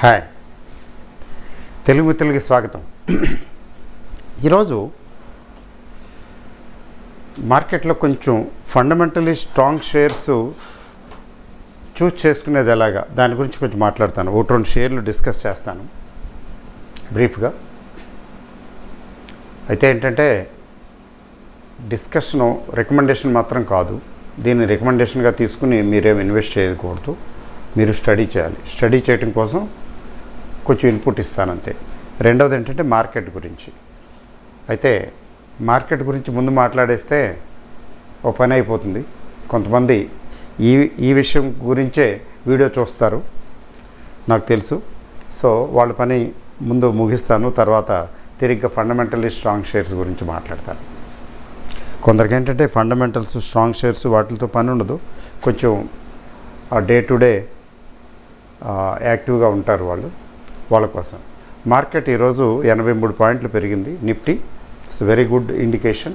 Hi, Telugu మిత్రులకి స్వాగతం. ఈరోజు మార్కెట్లో కొంచెం ఫండమెంటలీ స్ట్రాంగ్ షేర్స్ చూస్ చేసుకునేది ఎలాగా దాని గురించి కొంచెం మాట్లాడతాను. ఒకటి రెండు షేర్లు డిస్కస్ చేస్తాను బ్రీఫ్గా. అయితే ఏంటంటే డిస్కషను రికమెండేషన్ మాత్రం కాదు. దీన్ని రికమెండేషన్గా తీసుకుని మీరేం ఇన్వెస్ట్ చేయకూడదు. మీరు స్టడీ చేయాలి. స్టడీ చేయడం కోసం కొంచెం ఇన్పుట్ ఇస్తానంతే. రెండవది ఏంటంటే మార్కెట్ గురించి. అయితే మార్కెట్ గురించి ముందు మాట్లాడేస్తే ఒక పని అయిపోతుంది. కొంతమంది ఈ విషయం గురించే వీడియో చూస్తారు, నాకు తెలుసు. సో వాళ్ళ పని ముందు ముగిస్తాను, తర్వాత తిరిగ్గా ఫండమెంటల్లీ స్ట్రాంగ్ షేర్స్ గురించి మాట్లాడతాను. కొందరికి ఏంటంటే ఫండమెంటల్స్ స్ట్రాంగ్ షేర్స్ వాటితో పని ఉండదు. కొంచెం డే టు డే యాక్టివ్గా ఉంటారు వాళ్ళ కోసం. మార్కెట్ ఈరోజు 83 పాయింట్లు పెరిగింది. Nifty it's very good indication.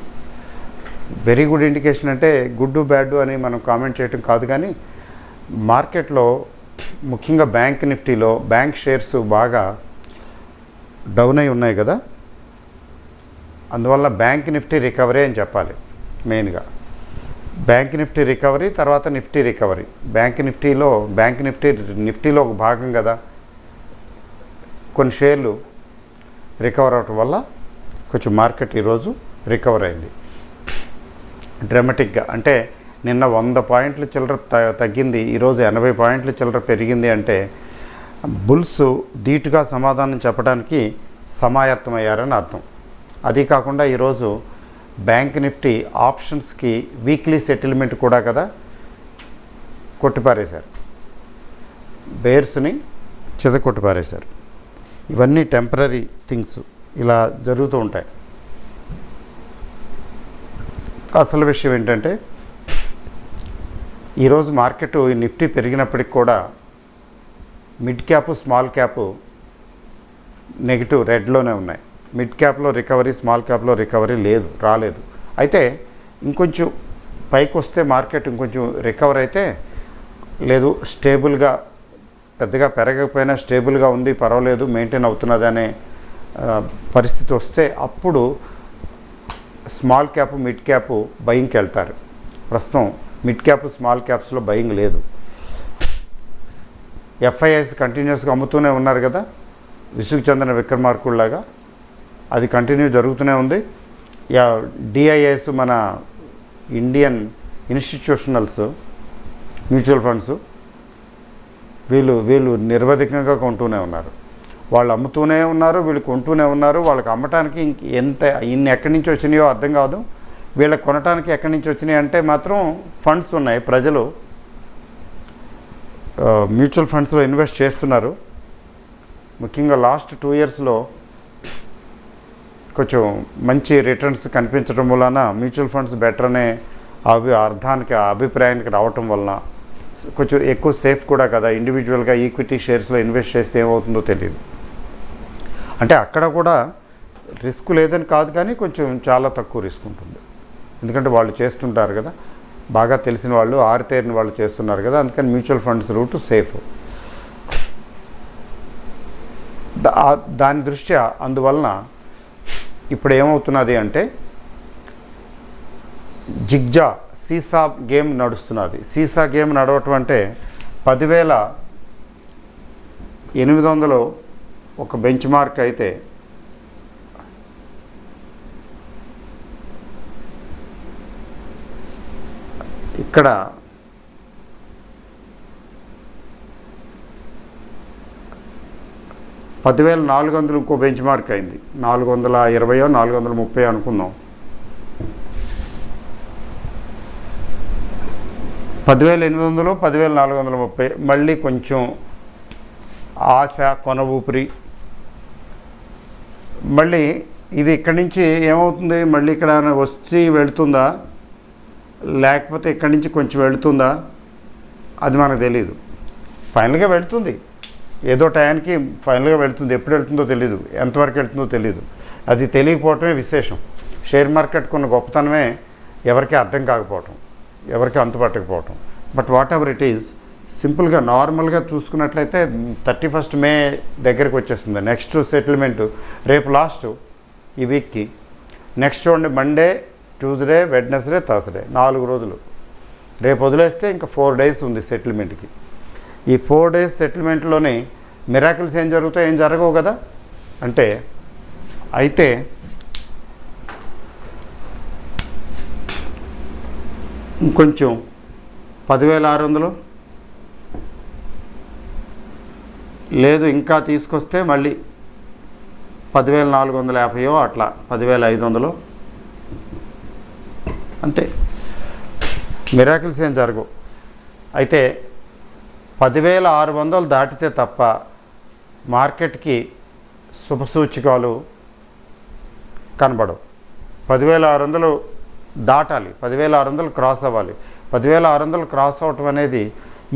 Very good indication అంటే గుడ్ బ్యాడ్ అని మనం కామెంట్ చేయడం కాదు, కానీ మార్కెట్లో ముఖ్యంగా బ్యాంక్ నిఫ్టీలో బ్యాంక్ షేర్స్ బాగా డౌన్ అయి ఉన్నాయి కదా, అందువల్ల బ్యాంక్ నిఫ్టీ రికవరీ అని చెప్పాలి. మెయిన్గా బ్యాంక్ నిఫ్టీ రికవరీ, తర్వాత నిఫ్టీ రికవరీ. బ్యాంక్ నిఫ్టీలో ఒక భాగం కదా. కొన్ని షేర్లు రికవర్ అవటం వల్ల కొంచెం మార్కెట్ ఈరోజు రికవర్ అయింది డ్రామాటిక్గా. అంటే నిన్న 100 పాయింట్లు చిల్లర తగ్గింది, ఈరోజు 80 పాయింట్లు చిల్లర పెరిగింది. అంటే బుల్స్ ధీటుగా సమాధానం చెప్పడానికి సమాయత్తమయ్యారని అర్థం. అది కాకుండా ఈరోజు బ్యాంక్ నిఫ్టీ ఆప్షన్స్కి వీక్లీ సెటిల్మెంట్ కూడా కదా కొట్టిపారేశారు, బేర్స్ని కొట్టిపారేశారు. ఇవన్నీ టెంపరీ థింగ్స్, ఇలా జరుగుతూ ఉంటాయి. అసలు విషయం ఏంటంటే ఈరోజు మార్కెట్ నిఫ్టీ పెరిగినప్పటికి కూడా mid cap small cap negative రెడ్లోనే ఉన్నాయి. మిడ్ క్యాప్లో రికవరీ, స్మాల్ క్యాప్లో రికవరీ రాలేదు. అయితే ఇంకొంచెం పైకి వస్తే మార్కెట్ ఇంకొంచెం రికవర్ అయితే లేదు, స్టేబుల్గా పెద్దగా పెరగకపోయినా స్టేబుల్గా ఉంది, పర్వాలేదు, మెయింటైన్ అవుతున్నది అనే పరిస్థితి వస్తే అప్పుడు స్మాల్ క్యాప్ మిడ్ క్యాప్ బయింగ్కి వెళ్తారు. ప్రస్తుతం మిడ్ క్యాప్ స్మాల్ క్యాప్స్లో బయింగ్ లేదు. ఎఫ్ఐఐస్ కంటిన్యూస్గా అమ్ముతూనే ఉన్నారు కదా, విసుగు చెందిన విక్రమార్కుల్లాగా. అది కంటిన్యూ జరుగుతూనే ఉంది. డిఐఎస్ మన ఇండియన్ ఇన్స్టిట్యూషనల్స్ మ్యూచువల్ ఫండ్స్ వీళ్ళు నిరవధికంగా కొంటూనే ఉన్నారు. వాళ్ళు అమ్ముతూనే ఉన్నారు, వీళ్ళు కొంటూనే ఉన్నారు. వాళ్ళకి అమ్మటానికి ఇన్ని ఎక్కడి నుంచి వచ్చినాయో అర్థం కాదు. వీళ్ళకి కొనటానికి ఎక్కడి నుంచి వచ్చినాయి అంటే మాత్రం ఫండ్స్ ఉన్నాయి. ప్రజలు మ్యూచువల్ ఫండ్స్లో ఇన్వెస్ట్ చేస్తున్నారు. ముఖ్యంగా లాస్ట్ 2 ఇయర్స్లో కొంచెం మంచి రిటర్న్స్ కనిపించడం వలన మ్యూచువల్ ఫండ్స్ బెటర్ అనే అభిప్రాయానికి రావటం వలన కొంచెం ఎక్కువ సేఫ్ కూడా కదా. ఇండివిజువల్గా ఈక్విటీ షేర్స్లో ఇన్వెస్ట్ చేస్తే ఏమవుతుందో తెలియదు. అంటే అక్కడ కూడా రిస్క్ లేదని కాదు, కానీ కొంచెం చాలా తక్కువ రిస్క్ ఉంటుంది. ఎందుకంటే వాళ్ళు చేస్తుంటారు కదా, బాగా తెలిసిన వాళ్ళు, ఆరితేరిన వాళ్ళు చేస్తున్నారు కదా. అందుకని మ్యూచువల్ ఫండ్స్ రూట్ సేఫ్. దాని దృష్ట్యా అందువలన ఇప్పుడు ఏమవుతున్నది అంటే జిగ్జా సీసా గేమ్ నడుస్తున్నది. సీసా గేమ్ నడవటం అంటే 10,800 ఒక బెంచ్ మార్క్ అయితే ఇక్కడ 10,400 ఇంకో బెంచ్ మార్క్ అయింది. 420 430 అనుకుందాం. 10,800 10,430. మళ్ళీ కొంచెం ఆశ, కొన ఊపిరి. మళ్ళీ ఇది ఇక్కడి నుంచి ఏమవుతుంది, మళ్ళీ ఇక్కడ వచ్చి వెళుతుందా లేకపోతే ఇక్కడి నుంచి కొంచెం వెళుతుందా అది మనకు తెలియదు. ఫైనల్గా వెళుతుంది, ఏదో టయానికి ఫైనల్గా వెళుతుంది. ఎప్పుడు వెళ్తుందో తెలియదు, ఎంతవరకు వెళ్తుందో తెలియదు. అది తెలియకపోవటమే విశేషం. షేర్ మార్కెట్ కొన్న గొప్పతనమే ఎవరికి అర్థం కాకపోవటం, ఎవరికి అంతుపట్టకపోవటం. But whatever it is, సింపుల్గా నార్మల్గా చూసుకున్నట్లయితే 31st మే దగ్గరికి వచ్చేస్తుంది. నెక్స్ట్ సెటిల్మెంట్ రేపు లాస్ట్ ఈ వీక్కి. నెక్స్ట్ చూడండి మండే, ట్యూస్డే, వెడ్నెస్డే, థర్స్డే 4 రోజులు. రేపు వదిలేస్తే ఇంకా 4 days ఉంది సెటిల్మెంట్కి. ఈ 4 days సెటిల్మెంట్లోని మిరాకిల్స్ ఏం జరుగుతాయి? ఏం జరగవు కదా. అంటే అయితే ఇంకొంచెం 10,600 లేదు, ఇంకా తీసుకొస్తే మళ్ళీ 10,450 అట్లా 10,500 అంతే. మిరాకిల్స్ ఏం జరగవు. అయితే 10,600 దాటితే తప్ప మార్కెట్కి శుభసూచికాలు కనబడవు. 10,600 దాటాలి, 10,600 క్రాస్ అవ్వాలి. 10,600 క్రాస్ అవటం అనేది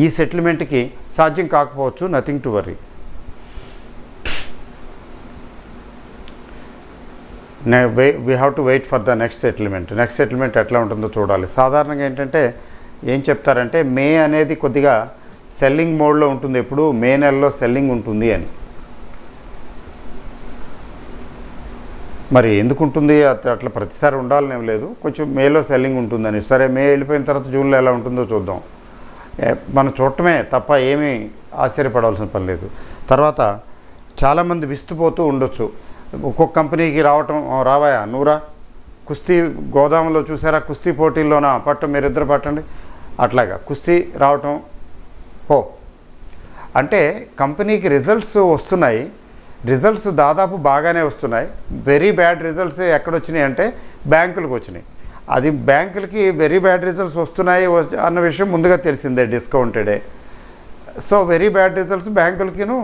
ఈ సెటిల్మెంట్కి సాధ్యం కాకపోవచ్చు. Nothing to worry. We have to wait for the next settlement. Next settlement ఎట్లా ఉంటుందో చూడాలి. సాధారణంగా ఏంటంటే ఏం చెప్తారంటే మే అనేది కొద్దిగా సెల్లింగ్ మోడ్లో ఉంటుంది. ఎప్పుడు మే నెలలో సెల్లింగ్ ఉంటుంది అని. మరి ఎందుకు ఉంటుంది? అట్లా ప్రతిసారి ఉండాలనేం లేదు, కొంచెం మేలో సెల్లింగ్ ఉంటుందని. సరే, మే వెళ్ళిపోయిన తర్వాత జూన్లో ఎలా ఉంటుందో చూద్దాం. మనం చూడటమే తప్ప ఏమీ ఆశ్చర్యపడాల్సిన పని లేదు. తర్వాత చాలామంది విస్తుపోతూ ఉండొచ్చు. ఒక్కొక్క కంపెనీకి రావాయా నూరా కుస్తీ గోదాములో చూసారా, కుస్తీ పోటీల్లోనా పట్టు, మీరిద్దరు పట్టండి. అట్లాగా కుస్తీ రావటం అంటే కంపెనీకి రిజల్ట్స్ వస్తున్నాయి. రిజల్ట్స్ దాదాపు బాగానే వస్తున్నాయి. వెరీ బ్యాడ్ రిజల్ట్స్ ఎక్కడొచ్చినాయి అంటే బ్యాంకులకు వచ్చినాయి. అది బ్యాంకులకి వెరీ బ్యాడ్ రిజల్ట్స్ వస్తున్నాయి అన్న విషయం ముందుగా తెలిసిందే, డిస్కౌంటెడే. సో వెరీ బ్యాడ్ రిజల్ట్స్ బ్యాంకులకిను,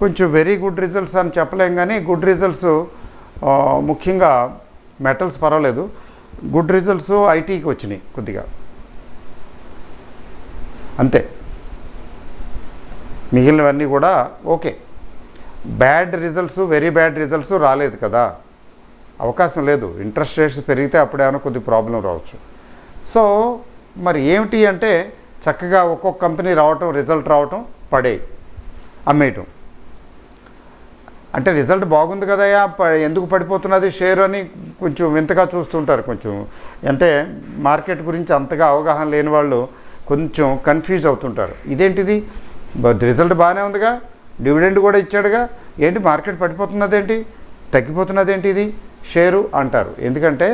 కొంచెం వెరీ గుడ్ రిజల్ట్స్ అని చెప్పలేం. కానీ గుడ్ రిజల్ట్స్ ముఖ్యంగా మెటల్స్ పర్వాలేదు. గుడ్ రిజల్ట్స్ ఐటీకి వచ్చినాయి కొద్దిగా, అంతే. మిగిలినవన్నీ కూడా okay. Bad results, very bad results రాలేదు కదా, అవకాశం లేదు. ఇంట్రెస్ట్ రేట్స్ పెరిగితే అప్పుడేమైనా కొద్ది ప్రాబ్లం రావచ్చు. సో మరి ఏమిటి అంటే చక్కగా ఒక్కొక్క కంపెనీ రావటం, రిజల్ట్ రావటం, అమ్మేయటం. అంటే రిజల్ట్ బాగుంది కదయ్యా, ఎందుకు పడిపోతున్నది షేర్ అని కొంచెం వింతగా చూస్తుంటారు. కొంచెం అంటే మార్కెట్ గురించి అంతగా అవగాహన లేని వాళ్ళు కొంచెం కన్ఫ్యూజ్ అవుతుంటారు. ఇదేంటిది, రిజల్ట్ బాగానే ఉందిగా, డివిడెండ్ కూడా ఇచ్చాడుగా, ఏంటి మార్కెట్ పడిపోతున్నది ఏంటి, తగ్గిపోతున్నది ఏంటి ఇది షేరు అంటారు. ఎందుకంటే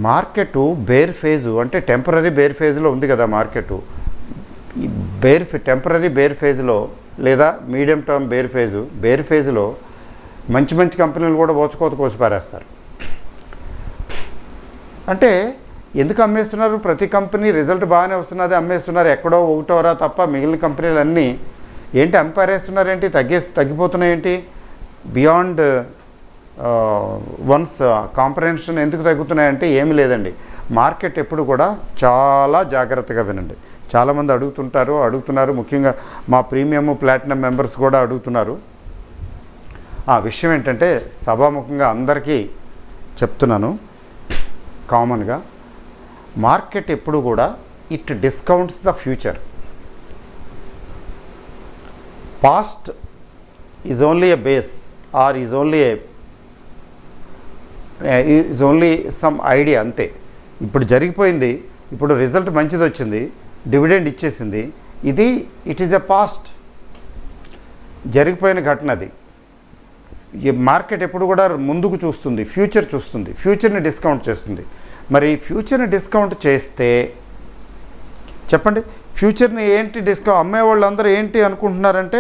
మార్కెట్ బేర్ ఫేజు అంటే టెంపరీ బేర్ ఫేజ్లో ఉంది కదా మార్కెట్. ఈ టెంపరీ బేర్ ఫేజ్లో లేదా మీడియం టర్మ్ బేర్ ఫేజ్లో మంచి కంపెనీలు కూడా కోసి పారేస్తారు. అంటే ఎందుకు అమ్మేస్తున్నారు? ప్రతి కంపెనీ రిజల్ట్ బాగానే వస్తున్నది, అమ్మేస్తున్నారు. ఎక్కడో ఒకటోరా తప్ప మిగిలిన కంపెనీలు అన్నీ ఏంటి అమ్మిపారేస్తున్నారు, ఏంటి తగ్గిపోతున్నాయేంటి? బియాండ్ వన్స్ కాంప్రహెన్షన్ ఎందుకు తగ్గుతున్నాయంటే ఏమీ లేదండి. మార్కెట్ ఎప్పుడు కూడా చాలా జాగ్రత్తగా వినండి. చాలామంది అడుగుతున్నారు, ముఖ్యంగా మా ప్రీమియం ప్లాటినం మెంబర్స్ కూడా అడుగుతున్నారు. ఆ విషయం ఏంటంటే సభాముఖంగా అందరికీ చెప్తున్నాను, కామన్గా మార్కెట్ ఎప్పుడు కూడా it discounts the future. Past is only a base or is only some idea, అంతే. ఇప్పుడు జరిగిపోయింది, ఇప్పుడు రిజల్ట్ మంచిది వచ్చింది, డివిడెండ్ ఇచ్చేసింది, ఇట్ ఈజ్ ఎ పాస్ట్, జరిగిపోయిన ఘటన. అది ఈ మార్కెట్ ఎప్పుడు కూడా ముందుకు చూస్తుంది, ఫ్యూచర్ చూస్తుంది, ఫ్యూచర్ని డిస్కౌంట్ చేస్తుంది. మరి ఫ్యూచర్ని డిస్కౌంట్ చేస్తే చెప్పండి, ఫ్యూచర్ని ఏంటి అమ్మేవాళ్ళు అందరూ ఏంటి అనుకుంటున్నారంటే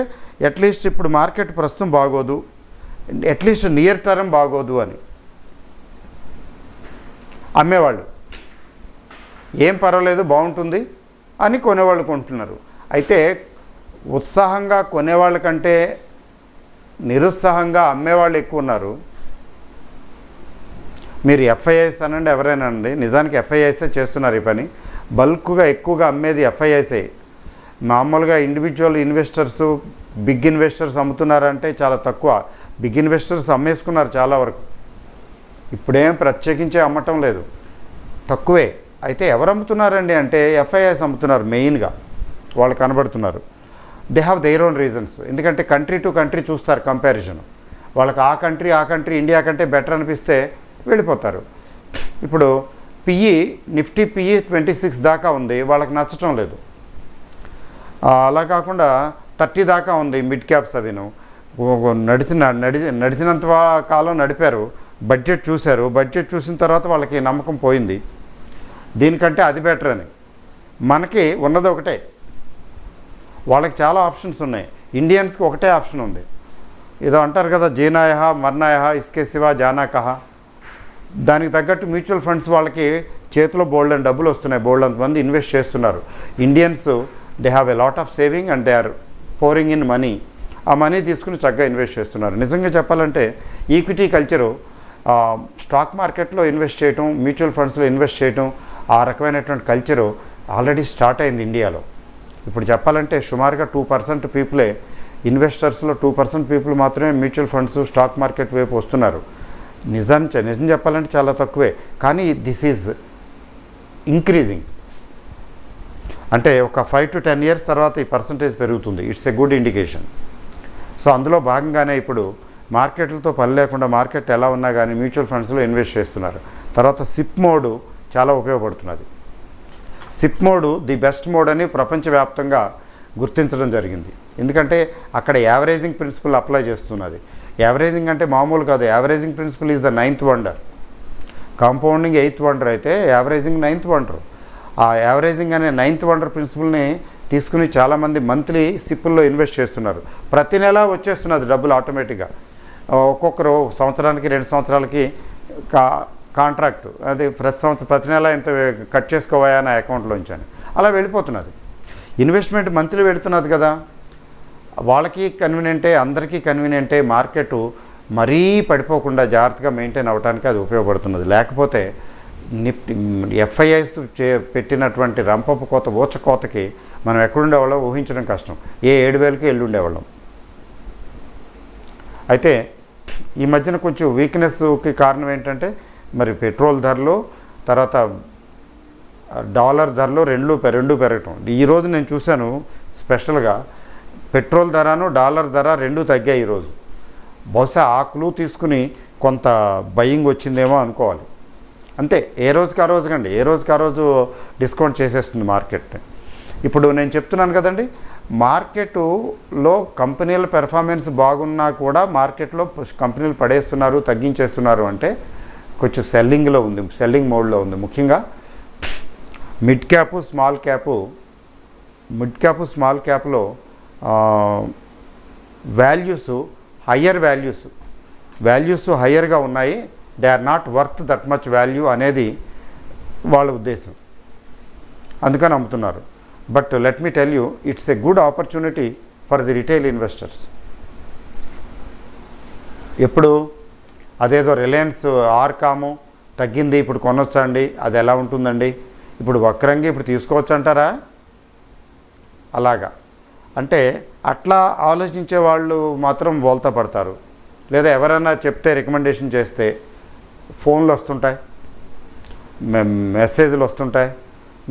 అట్లీస్ట్ ఇప్పుడు మార్కెట్ ప్రస్తుతం బాగోదు, అట్లీస్ట్ నియర్ టర్మ్ బాగోదు అని. అమ్మేవాళ్ళు ఏం పర్వాలేదు బాగుంటుంది అని కొనేవాళ్ళు కొంటున్నారు. అయితే ఉత్సాహంగా కొనేవాళ్ళ కంటే నిరుత్సాహంగా అమ్మేవాళ్ళు ఎక్కువ ఉన్నారు. మీరు ఎఫ్ఐఐస్ అనండి, ఎవరైనా అండి, నిజానికి ఎఫ్ఐఐసే చేస్తున్నారు ఈ పని. బల్క్గా ఎక్కువగా అమ్మేది ఎఫ్ఐఐసే. మామూలుగా ఇండివిజువల్ ఇన్వెస్టర్స్, బిగ్ ఇన్వెస్టర్స్ అమ్ముతున్నారంటే చాలా తక్కువ. బిగ్ ఇన్వెస్టర్స్ అమ్మేసుకున్నారు చాలా వరకు. ఇప్పుడేం ప్రత్యేకించే అమ్మటం లేదు, తక్కువే. అయితే ఎవరు అమ్ముతున్నారండి అంటే ఎఫ్ఐఐస్ అమ్ముతున్నారు మెయిన్గా, వాళ్ళు కనబడుతున్నారు. They have their own reasons. ఎందుకంటే కంట్రీ టు కంట్రీ చూస్తారు కంపారిజన్. వాళ్ళకి ఆ కంట్రీ ఇండియా కంటే బెటర్ అనిపిస్తే వెళ్ళిపోతారు. ఇప్పుడు నిఫ్టీ పిఈ 26 దాకా ఉంది, వాళ్ళకి నచ్చటం లేదు. అలా కాకుండా 30 దాకా ఉంది మిడ్ క్యాప్స్ అవిను. నడిచినంత కాలం నడిపారు, బడ్జెట్ చూశారు, బడ్జెట్ చూసిన తర్వాత వాళ్ళకి నమ్మకం పోయింది దీనికంటే అది బెటర్ అని. మనకి ఉన్నది ఒకటే, వాళ్ళకి చాలా ఆప్షన్స్ ఉన్నాయి. ఇండియన్స్కి ఒకటే ఆప్షన్ ఉంది. ఏదో అంటారు కదా, జీనాయహ మర్నాయహ ఇస్కే శివా జానా కహ. దానికి తగ్గట్టు మ్యూచువల్ ఫండ్స్ వాళ్ళకి చేతిలో బోల్డ్ డబ్బులు వస్తున్నాయి, బోల్డ్ అంతమంది ఇన్వెస్ట్ చేస్తున్నారు. Indians they have a lot of saving and they are pouring in money. ఆ మనీ తీసుకుని చక్కగా ఇన్వెస్ట్ చేస్తున్నారు. నిజంగా చెప్పాలంటే ఈక్విటీ కల్చరు, స్టాక్ మార్కెట్లో ఇన్వెస్ట్ చేయటం, మ్యూచువల్ ఫండ్స్లో ఇన్వెస్ట్ చేయటం, ఆ రకమైనటువంటి కల్చరు ఆల్రెడీ స్టార్ట్ అయింది ఇండియాలో. ఇప్పుడు చెప్పాలంటే సుమారుగా 2% పీపులే, ఇన్వెస్టర్స్లో 2% పీపుల్ మాత్రమే మ్యూచువల్ ఫండ్స్ స్టాక్ మార్కెట్ వైపు వస్తున్నారు. నిజం చెప్పాలంటే చాలా తక్కువే. కానీ దిస్ ఈజ్ ఇంక్రీజింగ్. అంటే ఒక 5 to 10 years తర్వాత ఈ పర్సంటేజ్ పెరుగుతుంది. It's a good indication. So అందులో భాగంగానే ఇప్పుడు మార్కెట్లతో పని లేకుండా మార్కెట్ ఎలా ఉన్నా కానీ మ్యూచువల్ ఫండ్స్లో ఇన్వెస్ట్ చేస్తున్నారు. తర్వాత సిప్ మోడ్ చాలా ఉపయోగపడుతున్నది. SIP mode the best mode అని ప్రపంచవ్యాప్తంగా గుర్తించడం జరిగింది. ఎందుకంటే అక్కడ యావరేజింగ్ ప్రిన్సిపల్ అప్లై చేస్తున్నది. యావరేజింగ్ అంటే మామూలు కాదు. Averaging principle is the 9th wonder. Compounding 8th wonder అయితే యావరేజింగ్ 9th వండర్. ఆ యావరేజింగ్ అనే 9th వండర్ ప్రిన్సిపల్ని తీసుకుని చాలామంది మంత్లీ సిప్పుల్లో ఇన్వెస్ట్ చేస్తున్నారు. ప్రతి నెల వచ్చేస్తున్నది డబ్బులు ఆటోమేటిక్గా. ఒక్కొక్కరు సంవత్సరానికి 2 సంవత్సరాలకి కాంట్రాక్ట్, అది ప్రతి నెల ఇంత కట్ చేసుకోవాయా నా అకౌంట్లోంచి అని అలా వెళ్ళిపోతున్నది. ఇన్వెస్ట్మెంట్ మంత్లీ వెళుతున్నది కదా, వాళ్ళకి కన్వీనియంటే, అందరికీ కన్వీనియంటే. మార్కెట్ మరీ పడిపోకుండా జాగ్రత్తగా మెయింటైన్ అవ్వడానికి అది ఉపయోగపడుతున్నది. లేకపోతే ఎఫ్ఐఐస్ పెట్టినటువంటి రంపపు కోత ఊచకోతకి మనం ఎక్కడుండేవాళ్ళం ఊహించడం కష్టం. 7,000కి వెళ్ళుండేవాళ్ళం. అయితే ఈ మధ్యన కొంచెం వీక్నెస్కి కారణం ఏంటంటే మరి పెట్రోల్ ధరలు, తర్వాత డాలర్ ధరలు రెండు పెరగటం. ఈరోజు నేను చూశాను స్పెషల్గా పెట్రోల్ ధరను డాలర్ ధర రెండు తగ్గాయి ఈరోజు. బహుశా ఆ క్లూ తీసుకుని కొంత బయింగ్ వచ్చిందేమో అనుకోవాలి. అంతే, ఏ రోజుకి ఆ రోజు డిస్కౌంట్ చేసేస్తుంది మార్కెట్. ఇప్పుడు నేను చెప్తున్నాను కదండి, మార్కెట్లో కంపెనీల పెర్ఫార్మెన్స్ బాగున్నా కూడా మార్కెట్లో కంపెనీలు పడేస్తున్నారు, తగ్గించేస్తున్నారు అంటే కొంచెం సెల్లింగ్ మోడ్లో ఉంది. ముఖ్యంగా మిడ్ క్యాపు స్మాల్ క్యాప్లో వాల్యూస్ హయ్యర్గా ఉన్నాయి. They are not worth that much value అనేది వాళ్ళ ఉద్దేశం, అందుకని అమ్ముతున్నారు. But let me tell you, it's a good opportunity for the retail investors. ఎప్పుడు అదేదో రిలయన్స్ ఆర్కాము తగ్గింది, ఇప్పుడు కొనొచ్చా అండి, అది ఎలా ఉంటుందండి, ఇప్పుడు వక్రంగా ఇప్పుడు తీసుకోవచ్చు అంటారా? అలాగా అంటే అట్లా ఆలోచించే వాళ్ళు మాత్రం బోల్తా పడతారు. లేదా ఎవరైనా చెప్తే, రికమెండేషన్ చేస్తే ఫోన్లు వస్తుంటాయి, మెసేజ్లు వస్తుంటాయి,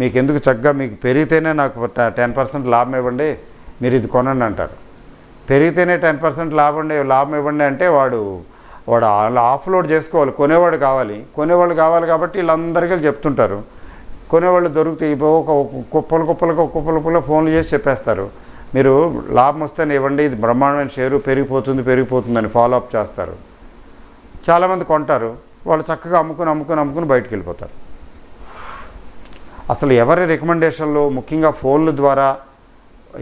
మీకు ఎందుకు చక్కగా మీకు పెరిగితేనే నాకు 10% లాభం ఇవ్వండి, మీరు ఇది కొనండి అంటారు. పెరిగితేనే 10% లాభం ఇవ్వండి అంటే వాడు ఆఫ్లోడ్ చేసుకోవాలి. కొనేవాళ్ళు కావాలి కాబట్టి వీళ్ళందరికీ చెప్తుంటారు. కొనేవాళ్ళు దొరికితే ఒక కుప్పలు ఫోన్లు చేసి చెప్పేస్తారు, మీరు లాభం వస్తేనే ఇవ్వండి, ఇది బ్రహ్మాండమైన షేరు పెరిగిపోతుందని ఫాలో అప్ చేస్తారు. చాలామంది కొంటారు, వాళ్ళు చక్కగా అమ్ముకుని బయటికి వెళ్ళిపోతారు. అసలు ఎవరి రికమెండేషన్లు, ముఖ్యంగా ఫోన్ల ద్వారా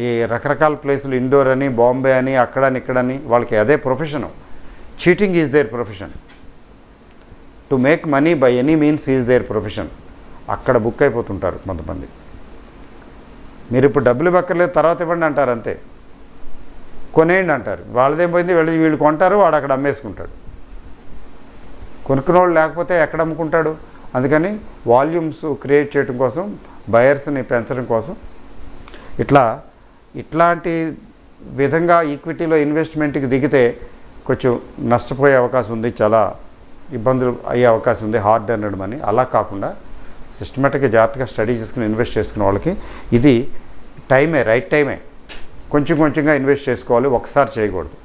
ఈ రకరకాల ప్లేసులు, ఇండోర్ అని, బాంబే అని, అక్కడని ఇక్కడని, వాళ్ళకి అదే profession. Cheating is there profession. To make money by any means is there profession. అక్కడ బుక్ అయిపోతుంటారు కొంతమంది. మీరు ఇప్పుడు డబ్బులు ఇవ్వక్కర్లేదు, తర్వాత ఇవ్వండి అంటారు, అంతే. కొనేయండి అంటారు, వాళ్ళదేం పోయింది, వీళ్ళు కొంటారు, వాడు అక్కడ అమ్మేసుకుంటాడు. కొనుక్కునేవాళ్ళు లేకపోతే ఎక్కడ అమ్ముకుంటాడు? అందుకని వాల్యూమ్స్ క్రియేట్ చేయడం కోసం, బయర్స్ని పెంచడం కోసం ఇట్లాంటి విధంగా ఈక్విటీలో ఇన్వెస్ట్మెంట్కి దిగితే కొంచెం నష్టపోయే అవకాశం ఉంది, చాలా ఇబ్బందులు అయ్యే అవకాశం ఉంది, హార్డ్ ఎర్న్డ్ మనీ. అలా కాకుండా సిస్టమేటిక్గా జాగ్రత్తగా స్టడీ చేసుకుని ఇన్వెస్ట్ చేసుకునే వాళ్ళకి ఇది రైట్ టైమే. కొంచెం కొంచెంగా ఇన్వెస్ట్ చేసుకోవాలి, ఒకసారి చేయకూడదు.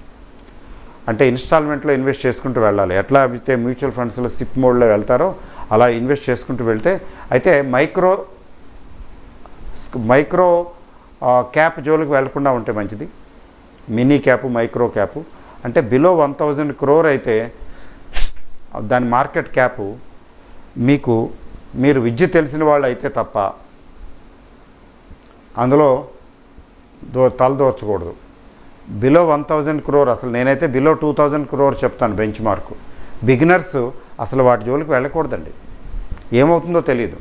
అంటే ఇన్స్టాల్మెంట్లో ఇన్వెస్ట్ చేసుకుంటూ వెళ్ళాలి. ఎట్లా అయితే మ్యూచువల్ ఫండ్స్లో సిప్ మోడ్లో వెళ్తారో అలా ఇన్వెస్ట్ చేసుకుంటూ వెళ్తే, అయితే మైక్రో క్యాప్ జోలికి వెళ్లకుండా ఉంటే మంచిది. మినీ క్యాపు, మైక్రో క్యాపు అంటే బిలో 1000 crore అయితే దాని మార్కెట్ క్యాపు మీరు విద్య తెలిసిన వాళ్ళు అయితే తప్ప అందులో తలదోర్చకూడదు. బిలో 1000 crore, అసలు నేనైతే బిలో 2000 crore చెప్తాను బెంచ్ మార్కు. బిగినర్స్ అసలు వాటి జోలికి వెళ్ళకూడదండి. ఏమవుతుందో తెలియదు.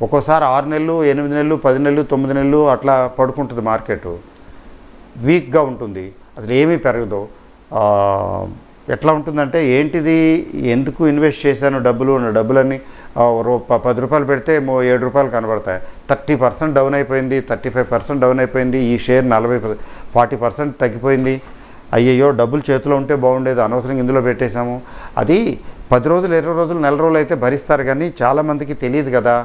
ఒక్కోసారి 6 నెలలు, 8 నెలలు, 10 నెలలు, 9 నెలలు అట్లా పడుకుంటుంది మార్కెట్. వీక్గా ఉంటుంది, అసలు ఏమీ పెరగదు. ఎట్లా ఉంటుందంటే ఏంటిది, ఎందుకు ఇన్వెస్ట్ చేశాను డబ్బులన్నీ 10 రూపాయలు పెడితే 7 రూపాయలు కనబడతాయి. 30% డౌన్ అయిపోయింది, 35% డౌన్ అయిపోయింది. ఈ షేర్ 40% తగ్గిపోయింది. అయ్యయ్యో డబ్బులు చేతిలో ఉంటే బాగుండేది, అనవసరంగా ఇందులో పెట్టేశాము. అది 10 రోజులు, 20 రోజులు, నెల రోజులు అయితే భరిస్తారు. కానీ చాలామందికి తెలియదు కదా,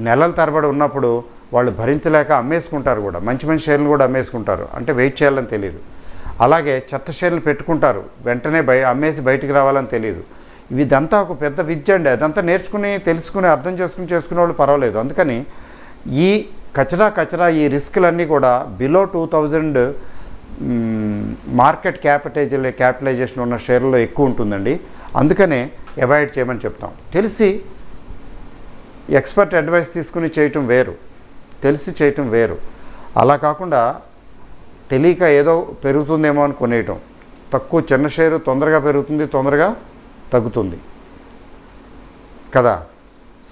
నెలల తరబడి ఉన్నప్పుడు వాళ్ళు భరించలేక అమ్మేసుకుంటారు కూడా. మంచి షేర్లు కూడా అమ్మేసుకుంటారు, అంటే వెయిట్ చేయాలని తెలియదు. అలాగే చెత్త షేర్లు పెట్టుకుంటారు, వెంటనే అమ్మేసి బయటికి రావాలని తెలియదు. ఇదంతా ఒక పెద్ద విద్య అండి. అదంతా నేర్చుకుని, తెలుసుకుని, అర్థం చేసుకునే వాళ్ళు పర్వాలేదు. అందుకని ఈ కచరా ఈ రిస్కులన్నీ కూడా బిలో 2000 మార్కెట్ క్యాపిటలైజేషన్ ఉన్న షేర్లలో ఎక్కువ ఉంటుందండి. అందుకనే అవాయిడ్ చేయమని చెప్తాం. తెలిసి ఎక్స్పర్ట్ అడ్వైస్ తీసుకుని చేయటం వేరు, తెలిసి చేయటం వేరు. అలా కాకుండా తెలియక ఏదో పెరుగుతుందేమో అని కొనేయటం. చిన్న షేరు తొందరగా పెరుగుతుంది, తొందరగా తగ్గుతుంది కదా.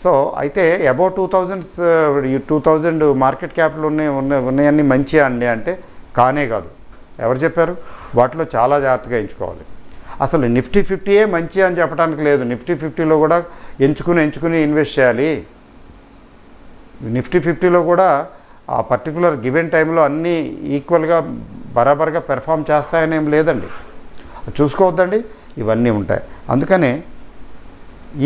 సో అయితే అబౌవ్ 2000 మార్కెట్ క్యాపిటల్ ఉన్నాయన్నీ మంచిగా అండి అంటే కానే కాదు. ఎవరు చెప్పారు? వాటిలో చాలా జాగ్రత్తగా ఎంచుకోవాలి. అసలు నిఫ్టీ 50 మంచి అని చెప్పడానికి లేదు. నిఫ్టీ 50లో కూడా ఎంచుకుని ఇన్వెస్ట్ చేయాలి. నిఫ్టీ 50లో కూడా ఆ పర్టికులర్ గివెన్ టైంలో అన్నీ ఈక్వల్గా బరాబర్గా పెర్ఫామ్ చేస్తాయని ఏం లేదండి. చూసుకోవద్దండి, ఇవన్నీ ఉంటాయి. అందుకనే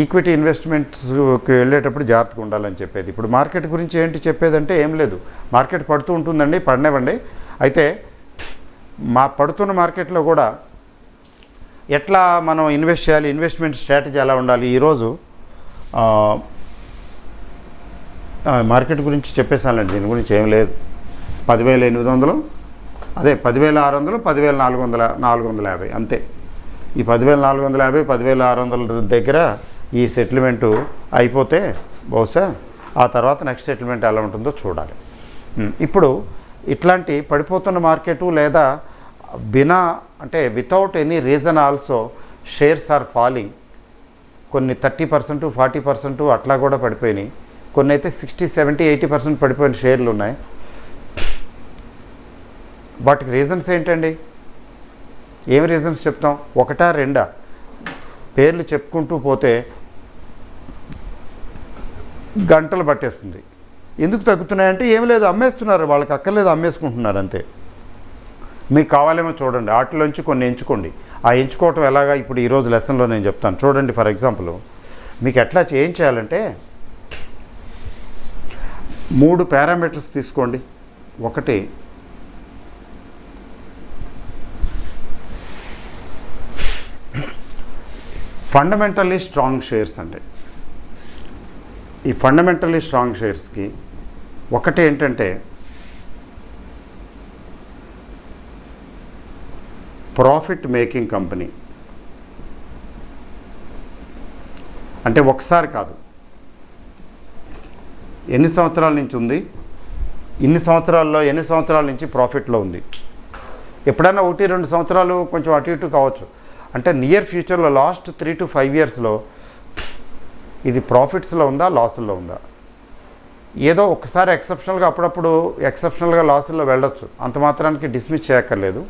ఈక్విటీ ఇన్వెస్ట్మెంట్స్కి వెళ్ళేటప్పుడు జాగ్రత్తగా ఉండాలని చెప్పేది. ఇప్పుడు మార్కెట్ గురించి ఏంటి చెప్పేదంటే ఏం లేదు, మార్కెట్ పడుతూ ఉంటుందండి, పడనివ్వండి. అయితే పడుతున్న మార్కెట్లో కూడా ఎట్లా మనం ఇన్వెస్ట్ చేయాలి, ఇన్వెస్ట్మెంట్ స్ట్రాటజీ ఎలా ఉండాలి, ఈరోజు మార్కెట్ గురించి చెప్పేసానండి. దీని గురించి ఏం లేదు. 10,800, అదే 10,600, 10,450 అంతే. ఈ 10,450, 10,600 దగ్గర ఈ సెటిల్మెంటు అయిపోతే బహుశా ఆ తర్వాత నెక్స్ట్ సెటిల్మెంట్ ఎలా ఉంటుందో చూడాలి. ఇప్పుడు ఇట్లాంటి పడిపోతున్న మార్కెటు లేదా without any reason also shares are falling. కొన్ని 30%, 40% అట్లా కూడా పడిపోయినాయి. కొన్ని అయితే 60, 70, 80% పడిపోయిన షేర్లు ఉన్నాయి. వాటికి రీజన్స్ ఏంటండి? ఏమి రీజన్స్ చెప్తాం? 1, 2 పేర్లు చెప్పుకుంటూ పోతే గంటలు పట్టేస్తుంది. ఎందుకు తగ్గుతున్నాయంటే ఏమి లేదు, అమ్మేస్తున్నారు. వాళ్ళకి అక్కర్లేదు, అమ్మేసుకుంటున్నారు అంతే. మీకు కావాలేమో చూడండి, వాటిలోంచి కొన్ని ఎంచుకోండి. ఆ ఎంచుకోవటం ఎలాగా ఇప్పుడు ఈరోజు లెసన్లో నేను చెప్తాను చూడండి. ఫర్ ఎగ్జాంపుల్ మీకు ఎట్లా ఏం చేయాలంటే 3 పారామీటర్స్ తీసుకోండి. ఒకటి ఫండమెంటల్లీ స్ట్రాంగ్ షేర్స్ అండి. ఈ ఫండమెంటల్లీ స్ట్రాంగ్ షేర్స్కి ఒకటి ఏంటంటే ప్రాఫిట్ మేకింగ్ కంపెనీ. అంటే ఒకసారి కాదు, ఎన్ని సంవత్సరాల నుంచి ఉంది, ఎన్ని సంవత్సరాల నుంచి ప్రాఫిట్లో ఉంది. ఎప్పుడైనా 1-2 సంవత్సరాలు కొంచెం అటు ఇటు కావచ్చు. అంటే నియర్ ఫ్యూచర్లో లాస్ట్ 3 to 5 yearsలో ఇది ప్రాఫిట్స్లో ఉందా, లాసుల్లో ఉందా. ఏదో ఒకసారి ఎక్సెప్షనల్గా అప్పుడప్పుడు ఎక్సెప్షనల్గా లాసుల్లో వెళ్ళొచ్చు, అంత మాత్రానికి డిస్మిస్ చేయక్కర్లేదు.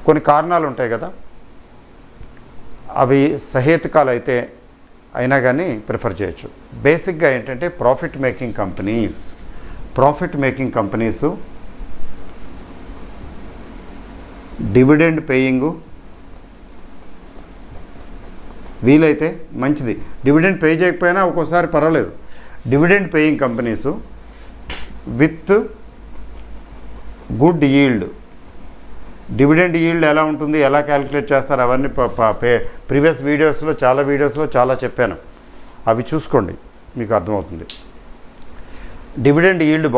కొన్ని కారణాలు ఉంటాయి కదా, అవి సహేతుకాలు అయితే అయినా కానీ ప్రిఫర్ చేయొచ్చు. బేసిక్గా ఏంటంటే ప్రాఫిట్ మేకింగ్ కంపెనీస్ డివిడెండ్ పేయింగు వీలైతే మంచిది. డివిడెండ్ పే చేయకపోయినా ఒక్కోసారి పర్వాలేదు, dividend paying companies with good yield. Dividend yield ఎలా ఉంటుంది, ఎలా క్యాలిక్యులేట్ చేస్తారు అవన్నీ ప్రీవియస్ వీడియోస్లో చాలా చెప్పాను. అవి చూసుకోండి, మీకు అర్థమవుతుంది. డివిడెండ్ ఈల్డ్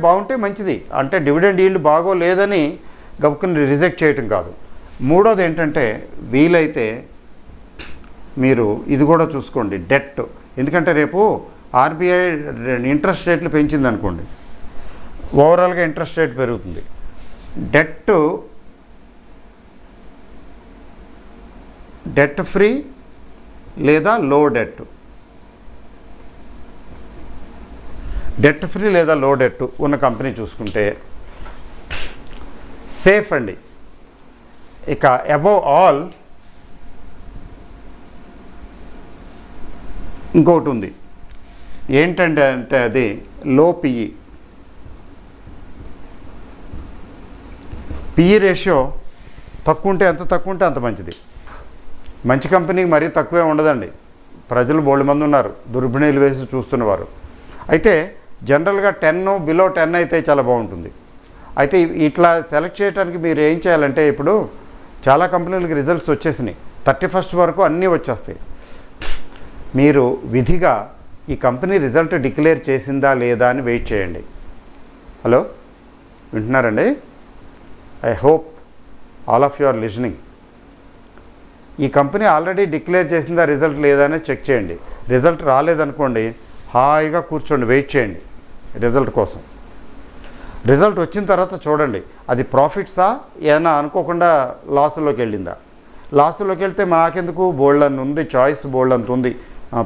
బాగుంటే మంచిది. అంటే డివిడెండ్ ఈల్డ్ బాగోలేదని గబుక్కుని రిజెక్ట్ చేయటం కాదు. మూడోది ఏంటంటే వీలైతే మీరు ఇది కూడా చూసుకోండి, డెట్. ఎందుకంటే రేపు ఆర్బీఐ ఇంట్రెస్ట్ రేట్లు పెంచింది అనుకోండి, ఓవరాల్గా ఇంట్రెస్ట్ రేట్ పెరుగుతుంది. డెట్ ఫ్రీ లేదా లో డెట్ ఉన్న కంపెనీ చూసుకుంటే సేఫ్ అండి. ఇక అబవ్ ఆల్ ఇంకొకటి ఉంది, ఏంటంటే అది లో పిఈ రేషియో తక్కువ ఉంటే అంత మంచిది. మంచి కంపెనీకి మరీ తక్కువే ఉండదండి. ప్రజలు బోల్డ్ మంది ఉన్నారు దుర్బిణీలు వేసి చూస్తున్నవారు. అయితే జనరల్గా 10 బిలో 10 అయితే చాలా బాగుంటుంది. అయితే ఇట్లా సెలెక్ట్ చేయడానికి మీరు ఏం చేయాలంటే, ఇప్పుడు చాలా కంపెనీలకి రిజల్ట్స్ వచ్చేసినాయి, 31st వరకు అన్నీ వచ్చేస్తాయి. మీరు విధిగా ఈ కంపెనీ రిజల్ట్ డిక్లేర్ చేసిందా లేదా అని వెయిట్ చేయండి. హలో, వింటున్నారండి? I hope all of you are listening. ఈ కంపెనీ ఆల్రెడీ డిక్లేర్ చేసిందా రిజల్ట్ లేదా అని చెక్ చేయండి. రిజల్ట్ రాలేదనుకోండి, హాయిగా కూర్చోండి, వెయిట్ చేయండి రిజల్ట్ కోసం. రిజల్ట్ వచ్చిన తర్వాత చూడండి అది ప్రాఫిట్సా ఏమైనా అనుకోకుండా లాస్లోకి వెళ్ళిందా. లాస్లోకి వెళ్తే మాకెందుకు, బోల్డ్ అని ఉంది, చాయిస్ బోల్డ్ అంత ఉంది,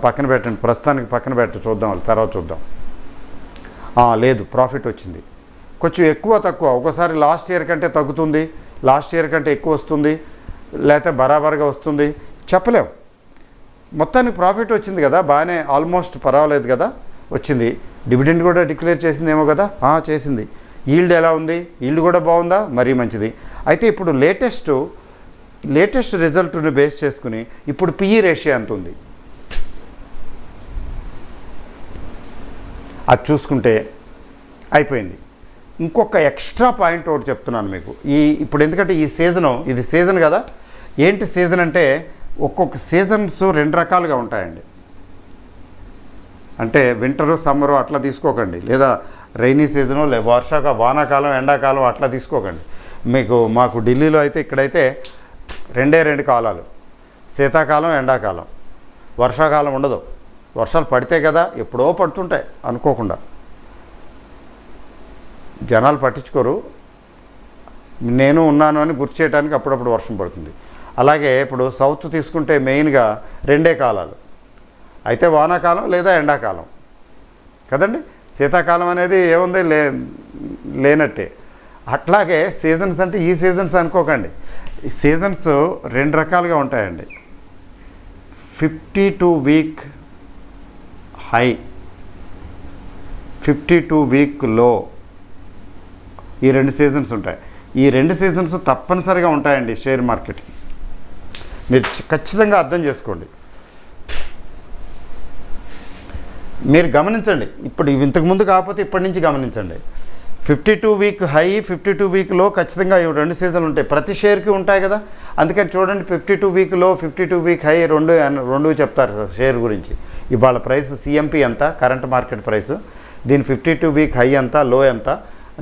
పక్కన పెట్టండి, ప్రస్తుతానికి పక్కన చూద్దాం, తర్వాత చూద్దాం. లేదు, ప్రాఫిట్ వచ్చింది, కొంచెం ఎక్కువ తక్కువ, ఒకసారి లాస్ట్ ఇయర్ కంటే తగ్గుతుంది, లాస్ట్ ఇయర్ కంటే ఎక్కువ వస్తుంది, లేకపోతే బరాబర్గా వస్తుంది, చెప్పలేం. మొత్తానికి ప్రాఫిట్ వచ్చింది కదా, బాగానే, ఆల్మోస్ట్ పర్వాలేదు కదా, వచ్చింది. డివిడెండ్ కూడా డిక్లేర్ చేసిందేమో కదా, చేసింది. ఈల్డ్ ఎలా ఉంది, ఈల్డ్ కూడా బాగుందా, మరీ మంచిది. అయితే ఇప్పుడు లేటెస్ట్ రిజల్ట్ని బేస్ చేసుకుని ఇప్పుడు పిఈ రేషియో ఎంత ఉంది అది చూసుకుంటే అయిపోయింది. ఇంకొక ఎక్స్ట్రా పాయింట్ ఒకటి చెప్తున్నాను మీకు. ఇప్పుడు ఎందుకంటే ఇది సీజన్ కదా. ఏంటి సీజన్ అంటే, ఒక్కొక్క సీజన్స్ 2 రకాలుగా ఉంటాయండి. అంటే వింటరు, సమ్మరు అట్లా తీసుకోకండి, లేదా రైనీ సీజను, వానాకాలం, ఎండాకాలం అట్లా తీసుకోకండి. మాకు ఢిల్లీలో అయితే ఇక్కడైతే 2 కాలాలు, శీతాకాలం, ఎండాకాలం. వర్షాకాలం ఉండదు. వర్షాలు పడితే కదా, ఎప్పుడో పడుతుంటాయి అనుకోకుండా, జనాలు పట్టించుకోరు. నేను ఉన్నాను అని గుర్తు చేయడానికి అప్పుడప్పుడు వర్షం పడుతుంది. అలాగే ఇప్పుడు సౌత్ తీసుకుంటే మెయిన్గా 2 కాలాలు, అయితే వానాకాలం లేదా ఎండాకాలం కదండి. శీతాకాలం అనేది ఏముంది, లేనట్టే. అట్లాగే సీజన్స్ అంటే ఈ సీజన్స్ అనుకోకండి. సీజన్స్ 2 రకాలుగా ఉంటాయండి. 52 వీక్ హై, 52 వీక్ లో, ఈ 2 సీజన్స్ ఉంటాయి. ఈ 2 సీజన్స్ తప్పనిసరిగా ఉంటాయండి షేర్ మార్కెట్కి. మీరు ఖచ్చితంగా అర్థం చేసుకోండి. మీరు గమనించండి, ఇప్పుడు ఇంతకుముందు కాకపోతే ఇప్పటి నుంచి గమనించండి. 52 వీక్ హై, 52 వీక్ లో ఖచ్చితంగా 2 సీజన్లు ఉంటాయి, ప్రతి షేర్కి ఉంటాయి కదా. అందుకని చూడండి, 52 వీక్ లో, 52 వీక్ హై రెండు చెప్తారు షేర్ గురించి. ఇవాళ ప్రైస్ సిఎంపి ఎంత, కరెంట్ మార్కెట్ ప్రైస్, దీని 52 వీక్ హై ఎంత, లో ఎంత,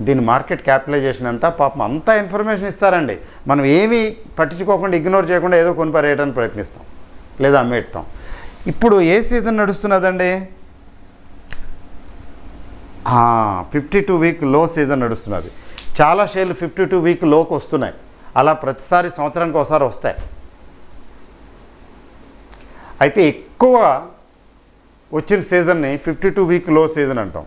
దీని మార్కెట్ క్యాపిటలైజేషన్ ఎంత, పాపం అంతా ఇన్ఫర్మేషన్ ఇస్తారండి. మనం ఏమీ పట్టించుకోకుండా, ఇగ్నోర్ చేయకుండా ఏదో కొని పరేయడానికి ప్రయత్నిస్తాం, లేదా అమ్మేస్తాం. ఇప్పుడు ఏ సీజన్ నడుస్తున్నదండి? 52 వీక్ లో సీజన్ నడుస్తున్నది. చాలా షేర్లు 52 వీక్ లోకి వస్తున్నాయి. అలా ప్రతిసారి సంవత్సరానికి ఒకసారి వస్తాయి. అయితే ఎక్కువ వచ్చిన సీజన్ని 52 వీక్ లో సీజన్ అంటాం.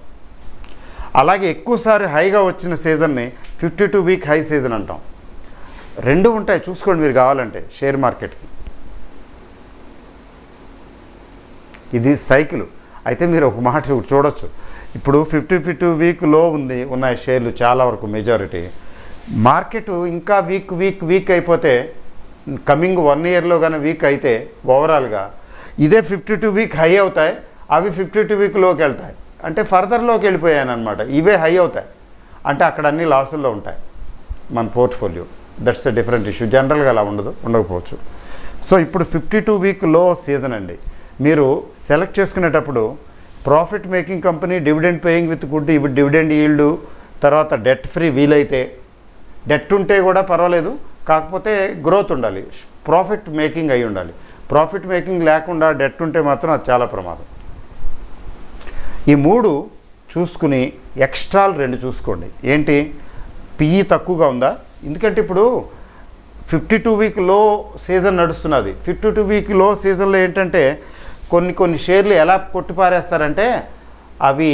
అలాగే ఎక్కువసారి హైగా వచ్చిన సీజన్ని 52 వీక్ హై సీజన్ అంటాం. 2 ఉంటాయి, చూసుకోండి మీరు కావాలంటే షేర్ మార్కెట్కి. ఇది సైకిల్. అయితే మీరు ఒక మాట చూడొచ్చు, ఇప్పుడు 52 వీక్ లో ఉన్నాయి షేర్లు చాలా వరకు, మెజారిటీ. మార్కెట్ ఇంకా వీక్ అయిపోతే, కమింగ్ 1 ఇయర్లో కానీ వీక్ అయితే ఓవరాల్గా ఇదే 52 వీక్ హై అవుతాయి. అవి 52 వీక్ లోకి వెళ్తాయి, అంటే ఫర్దర్లోకి వెళ్ళిపోయాను అనమాట. ఇవే హై అవుతాయి, అంటే అక్కడ అన్ని లాసుల్లో ఉంటాయి మన portfolio. That's a different issue. జనరల్గా అలా ఉండకపోవచ్చు. సో ఇప్పుడు 52 వీక్ లో సీజన్ అండి. మీరు సెలెక్ట్ చేసుకునేటప్పుడు profit making company, dividend paying with good dividend yield, తర్వాత డెట్ ఫ్రీ వీలైతే. డెట్ ఉంటే కూడా పర్వాలేదు, కాకపోతే గ్రోత్ ఉండాలి, ప్రాఫిట్ మేకింగ్ అయి ఉండాలి. ప్రాఫిట్ మేకింగ్ లేకుండా డెట్ ఉంటే మాత్రం అది చాలా ప్రమాదం. ఈ 3 చూసుకుని ఎక్స్ట్రాలు 2 చూసుకోండి. ఏంటి? పిఈ తక్కువగా ఉందా? ఎందుకంటే ఇప్పుడు 52 వీక్ లో సీజన్ నడుస్తున్నది. 52 వీక్ లో సీజన్లో ఏంటంటే కొన్ని షేర్లు ఎలా కొట్టిపారేస్తారంటే అవి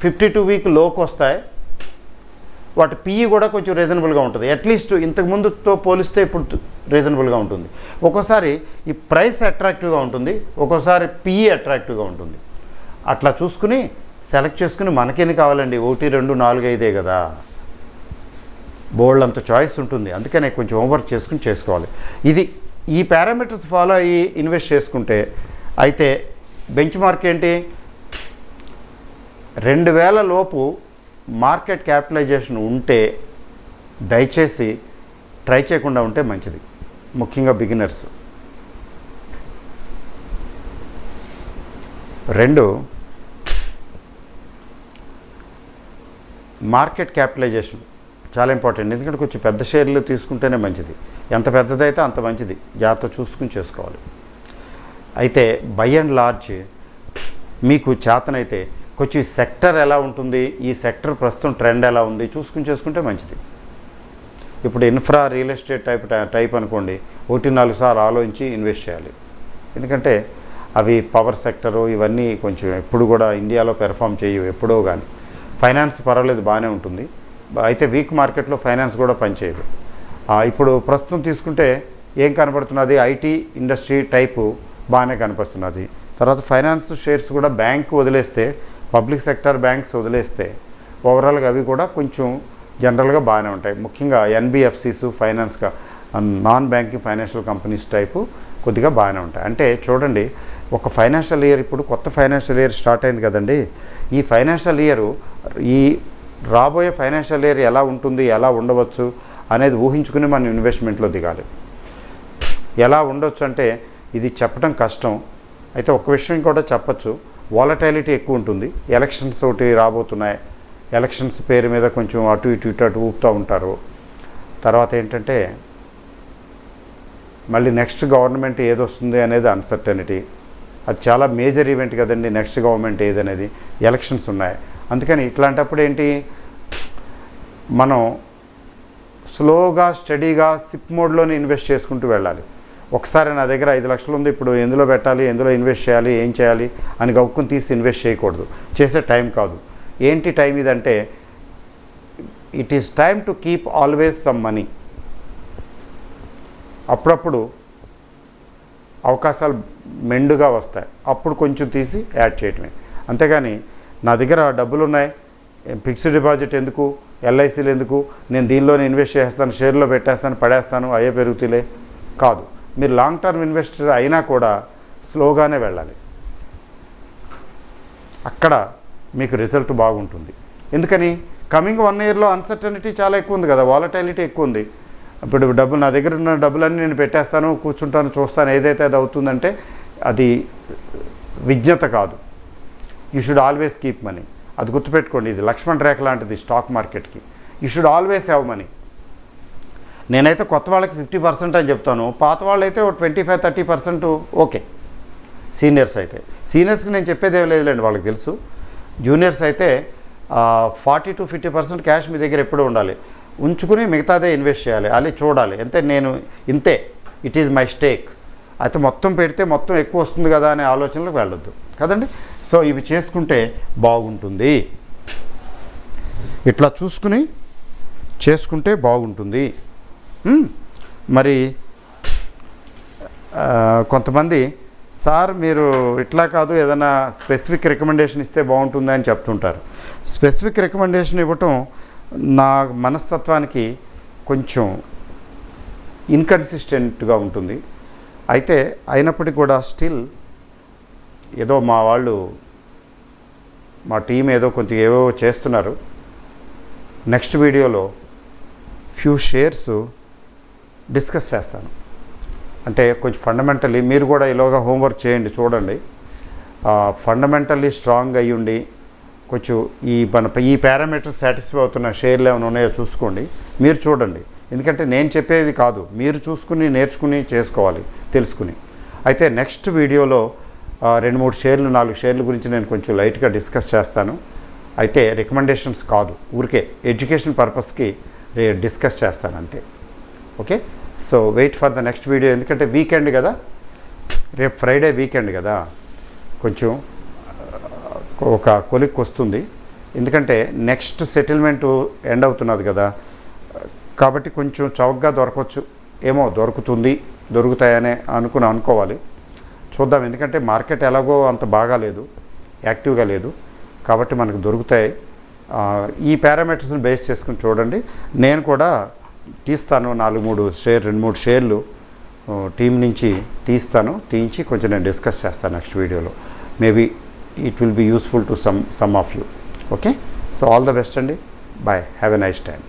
52 వీక్ లోకి వస్తాయి. వాటి పిఈ కూడా కొంచెం రీజనబుల్గా ఉంటుంది. అట్లీస్ట్ ఇంతకుముందుతో పోలిస్తే ఇప్పుడు రీజనబుల్గా ఉంటుంది. ఒక్కోసారి ఈ ప్రైస్ అట్రాక్టివ్గా ఉంటుంది, ఒక్కోసారి పిఈ అట్రాక్టివ్గా ఉంటుంది. అట్లా చూసుకుని సెలెక్ట్ చేసుకుని మనకేమి కావాలండి, 1, 2, 4, 5 కదా, బోల్డ్ అంత చాయిస్ ఉంటుంది. అందుకనే కొంచెం హోంవర్క్ చేసుకుని చేసుకోవాలి. ఈ పారామీటర్స్ ఫాలో అయ్యి ఇన్వెస్ట్ చేసుకుంటే అయితే బెంచ్ మార్క్ ఏంటి, 2000 లోపు మార్కెట్ క్యాపిటలైజేషన్ ఉంటే దయచేసి ట్రై చేయకుండా ఉంటే మంచిది, ముఖ్యంగా బిగినర్స్. 2, మార్కెట్ క్యాపిటలైజేషన్ చాలా ఇంపార్టెంట్. ఎందుకంటే కొంచెం పెద్ద షేర్లు తీసుకుంటేనే మంచిది. ఎంత పెద్దదైతే అంత మంచిది, జాగ్రత్త చూసుకుని చేసుకోవాలి. అయితే బై అండ్ లార్జ్ మీకు చేతనైతే కొంచెం సెక్టర్ ఎలా ఉంటుంది, ఈ సెక్టర్ ప్రస్తుతం ట్రెండ్ ఎలా ఉంది చూసుకుని చేసుకుంటే మంచిది. ఇప్పుడు ఇన్ఫ్రా రియల్ ఎస్టేట్ టైప్ అనుకోండి, 1-4 సార్లు ఆలోచించి ఇన్వెస్ట్ చేయాలి. ఎందుకంటే అవి పవర్ సెక్టరు ఇవన్నీ కొంచెం ఎప్పుడు కూడా ఇండియాలో పెర్ఫామ్ చేయవు ఎప్పుడో. కానీ ఫైనాన్స్ పర్వాలేదు, బాగానే ఉంటుంది. అయితే వీక్ మార్కెట్లో ఫైనాన్స్ కూడా పనిచేయదు. ఇప్పుడు ప్రస్తుతం తీసుకుంటే ఏం కనబడుతున్నది, ఐటీ ఇండస్ట్రీ టైపు బాగానే కనిపిస్తున్నది. తర్వాత ఫైనాన్స్ షేర్స్ కూడా బ్యాంక్ వదిలేస్తే, పబ్లిక్ సెక్టర్ బ్యాంక్స్ వదిలేస్తే ఓవరాల్గా అవి కూడా కొంచెం జనరల్గా బాగానే ఉంటాయి. ముఖ్యంగా ఎన్బిఎఫ్సిస్, ఫైనాన్స్గా non banking financial companies type కొద్దిగా బాగానే ఉంటాయి. అంటే చూడండి, ఒక ఫైనాన్షియల్ ఇయర్, ఇప్పుడు కొత్త ఫైనాన్షియల్ ఇయర్ స్టార్ట్ అయింది కదండి. ఈ ఫైనాన్షియల్ ఇయర్, ఈ రాబోయే ఫైనాన్షియల్ ఇయర్ ఎలా ఉంటుంది, ఎలా ఉండవచ్చు అనేది ఊహించుకుని మనం ఇన్వెస్ట్మెంట్లో దిగాలి. ఎలా ఉండొచ్చు అంటే ఇది చెప్పడం కష్టం. అయితే ఒక విషయం కూడా చెప్పచ్చు, వాలటైలిటీ ఎక్కువ ఉంటుంది. ఎలక్షన్స్ ఒకటి రాబోతున్నాయి, ఎలక్షన్స్ పేరు మీద కొంచెం అటు ఇటు ఊపుతూ ఉంటారు. తర్వాత ఏంటంటే మళ్ళీ నెక్స్ట్ గవర్నమెంట్ ఏదొస్తుంది అనేది అన్సర్టనిటీ. అది చాలా మేజర్ ఈవెంట్ కదండి, నెక్స్ట్ గవర్నమెంట్ ఏదనేది. ఎలక్షన్స్ ఉన్నాయి. అందుకని ఇట్లాంటప్పుడు ఏంటి, మనం స్లోగా స్టడీగా సిప్ మోడ్లోనే ఇన్వెస్ట్ చేసుకుంటూ వెళ్ళాలి. ఒకసారి నా దగ్గర 5 లక్షలు ఉంది, ఇప్పుడు ఎందులో పెట్టాలి, ఎందులో ఇన్వెస్ట్ చేయాలి, ఏం చేయాలి అని గౌక్కుని తీసి ఇన్వెస్ట్ చేయకూడదు. చేసే టైం కాదు. ఏంటి టైం ఇదంటే, it is time to keep always some money. అప్పుడప్పుడు అవకాశాలు మెండుగా వస్తాయి, అప్పుడు కొంచెం తీసి యాడ్ చేయటమే. అంతేగాని నా దగ్గర డబ్బులు ఉన్నాయి, ఫిక్స్డ్ డిపాజిట్ ఎందుకు, ఎల్ఐసీలు ఎందుకు, నేను దీనిలోనే ఇన్వెస్ట్ చేస్తాను, షేర్లో పెట్టేస్తాను, పడేస్తాను, అయ్యే పెరుగుతులే కాదు. మీరు లాంగ్ టర్మ్ ఇన్వెస్టర్ అయినా కూడా స్లోగానే వెళ్ళాలి. అక్కడ మీకు రిజల్ట్ బాగుంటుంది. ఎందుకని, కమింగ్ 1 ఇయర్లో అన్సర్టనిటీ చాలా ఎక్కువ ఉంది కదా, వాలటైలిటీ ఎక్కువ ఉంది. ఇప్పుడు డబ్బులు, నా దగ్గర ఉన్న డబ్బులన్నీ నేను పెట్టేస్తాను, కూర్చుంటాను, చూస్తాను, ఏదైతే అది అవుతుందంటే అది విజ్ఞత కాదు. You should always keep money. అది గుర్తుపెట్టుకోండి, ఇది లక్ష్మణ్ రేఖ లాంటిది స్టాక్ మార్కెట్కి. You should always have money. నేనైతే కొత్త వాళ్ళకి 50% అని చెప్తాను, పాత వాళ్ళైతే 25-30% ఓకే. సీనియర్స్కి నేను చెప్పేది ఏం లేదులేండి, వాళ్ళకి తెలుసు. జూనియర్స్ అయితే 40-50% క్యాష్ మీ దగ్గర ఎప్పుడూ ఉండాలి, ఉంచుకుని మిగతాదే ఇన్వెస్ట్ చేయాలి. అది చూడాలి, ఇంతే ఇట్ ఈజ్ మై స్టేక్. అయితే మొత్తం పెడితే మొత్తం ఎక్కువ వస్తుంది కదా అనే ఆలోచనలకు వెళ్ళొద్దు కదండి. సో ఇవి చేసుకుంటే బాగుంటుంది, ఇట్లా చూసుకుని చేసుకుంటే బాగుంటుంది. మరి కొంతమంది సార్ మీరు ఇట్లా కాదు, ఏదైనా స్పెసిఫిక్ రికమెండేషన్ ఇస్తే బాగుంటుంది అని చెప్తుంటారు. స్పెసిఫిక్ రికమెండేషన్ ఇవ్వటం నా మనస్తత్వానికి కొంచెం ఇన్కన్సిస్టెంట్గా ఉంటుంది. అయితే అయినప్పటికీ కూడా స్టిల్ ఏదో మా వాళ్ళు మా టీం ఏదో కొంచెం ఏవో చేస్తున్నారు. నెక్స్ట్ వీడియోలో ఫ్యూ షేర్స్ డిస్కస్ చేస్తాను. అంటే కొంచెం ఫండమెంటల్లీ మీరు కూడా ఇలాగా హోంవర్క్ చేయండి, చూడండి. ఫండమెంటల్లీ స్ట్రాంగ్ అయ్యి ఉండి కొంచెం ఈ పారామీటర్స్ సాటిస్ఫై అవుతున్న షేర్లు ఏమైనా ఉన్నాయో చూసుకోండి, మీరు చూడండి. ఎందుకంటే నేను చెప్పేది కాదు, మీరు చూసుకుని నేర్చుకుని చేసుకోవాలి, తెలుసుకుని. అయితే నెక్స్ట్ వీడియోలో 2-3 షేర్లు 4 షేర్ల గురించి నేను కొంచెం లైట్గా డిస్కస్ చేస్తాను. అయితే రికమెండేషన్స్ కాదు, ఊరికే ఎడ్యుకేషన్ పర్పస్కి డిస్కస్ చేస్తాను అంతే. Okay, so wait for the next video. ఎందుకంటే వీకెండ్ కదా, రేపు ఫ్రైడే వీకెండ్ కదా, కొంచెం ఒక కొలిక్ వస్తుంది. ఎందుకంటే నెక్స్ట్ సెటిల్మెంట్ ఎండ్ అవుతున్నది కదా, కాబట్టి కొంచెం చౌకగా దొరకవచ్చు ఏమో, దొరుకుతాయనే అనుకోవాలి. చూద్దాం. ఎందుకంటే మార్కెట్ ఎలాగో అంత బాగా లేదు, యాక్టివ్గా లేదు, కాబట్టి మనకు దొరుకుతాయి. ఈ పారామీటర్స్ని బేస్ చేసుకుని చూడండి. నేను కూడా తీస్తాను 2-3 షేర్లు టీం నుంచి తీయించి కొంచెం నేను డిస్కస్ చేస్తాను నెక్స్ట్ వీడియోలో. Maybe it will be useful to some of you. Okay, so all the best అండి. Bye, have a nice time.